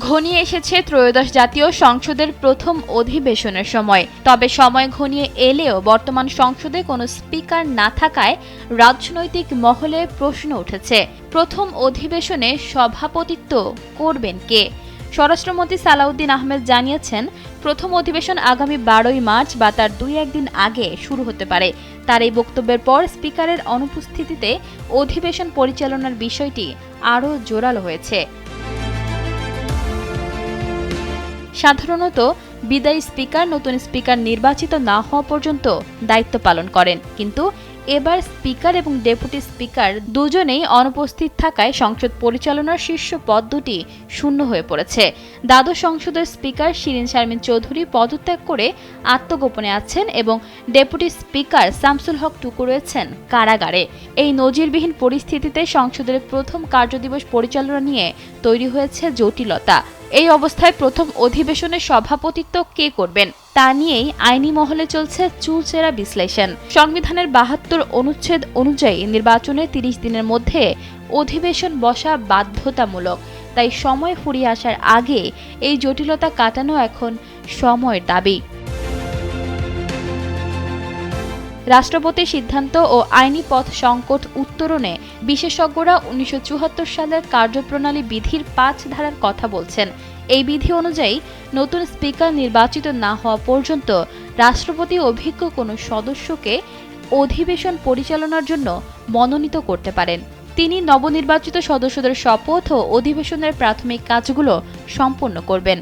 ঘনিয়ে এসেছে ত্রয়োদশ জাতীয় সংসদের প্রথম অধিবেশনের সময়। তবে সময় ঘনিয়ে এলেও বর্তমান সংসদে কোনো স্পিকার না থাকায় রাজনৈতিক মহলে প্রশ্ন উঠেছে, প্রথম অধিবেশনে সভাপতিত্ব করবেন কে? স্বরাষ্ট্রমন্ত্রী সালাউদ্দিন আহমেদ জানিয়েছেন, প্রথম অধিবেশন আগামী 12ই মার্চ বা তার 2-1 দিন আগে শুরু হতে পারে। তার এই বক্তব্যের পর স্পিকারের অনুপস্থিতিতে অধিবেশন পরিচালনার বিষয়টি আরও জোরালো হয়েছে। সাধারণত বিদায়ী স্পিকার নতুন স্পিকার নির্বাচিত না হওয়া পর্যন্ত দায়িত্ব পালন করেন, কিন্তু এবার স্পিকার এবং ডেপুটি স্পিকার দুজনেই অনুপস্থিত থাকায় সংসদ পরিচালনার শীর্ষ পদ দুটি শূন্য হয়ে পড়েছে। দ্বাদশ সংসদের স্পিকার শিরিন শারমিন চৌধুরী পদত্যাগ করে আত্মগোপনে আছেন এবং ডেপুটি স্পিকার শামসুল হক টুকু রয়েছেন কারাগারে। এই নজিরবিহীন পরিস্থিতিতে সংসদের প্রথম কার্যদিবস পরিচালনা নিয়ে তৈরি হয়েছে জটিলতা। এই অবস্থায় প্রথম অধিবেশনে সভাপতিত্ব কে করবেন তা নিয়েই আইনি মহলে চলছে চুলচেরা বিশ্লেষণ। সংবিধানের 72 অনুচ্ছেদ অনুযায়ী নির্বাচনে 30 দিনের মধ্যে অধিবেশন বসা বাধ্যতামূলক। তাই সময় ফুরিয়ে আসার আগে এই জটিলতা কাটানো এখন সময়ের দাবি। রাষ্ট্রপতির সিদ্ধান্ত ও আইনি পথ সংকট উত্তরণে বিশেষজ্ঞরা 1974 সালের কার্যপ্রণালী বিধির 5 ধারার কথা বলছেন। এই বিধি অনুযায়ী নতুন স্পিকার নির্বাচিত না হওয়া পর্যন্ত রাষ্ট্রপতি অভিজ্ঞ কোনো সদস্যকে অধিবেশন পরিচালনার জন্য মনোনীত করতে পারেন। তিনি নবনির্বাচিত সদস্যদের শপথ ও অধিবেশনের প্রাথমিক কাজগুলো সম্পন্ন করবেন।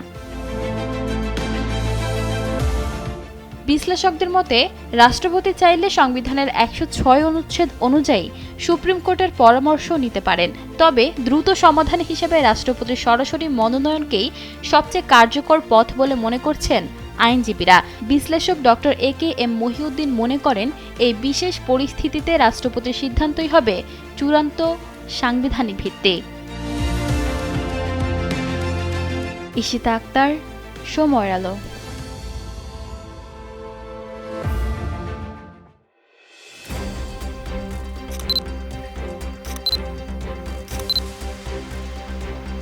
বিশ্লেষকদের মতে, রাষ্ট্রপতি চাইলে সংবিধানের 106 অনুচ্ছেদ অনুযায়ী সুপ্রিম কোর্টের পরামর্শ নিতে পারেন। তবে দ্রুত সমাধান হিসেবে রাষ্ট্রপতির সরাসরি মনোনয়নকেই সবচেয়ে কার্যকর পথ বলে মনে করছেন আইনজীবীরা। বিশ্লেষক ডক্টর এ.কে.এম. মহিউদ্দিন মনে করেন, এই বিশেষ পরিস্থিতিতে রাষ্ট্রপতির সিদ্ধান্তই হবে চূড়ান্ত সাংবিধানিক ভিত্তি। ঈশিতা আক্তার, সময়ের আলো।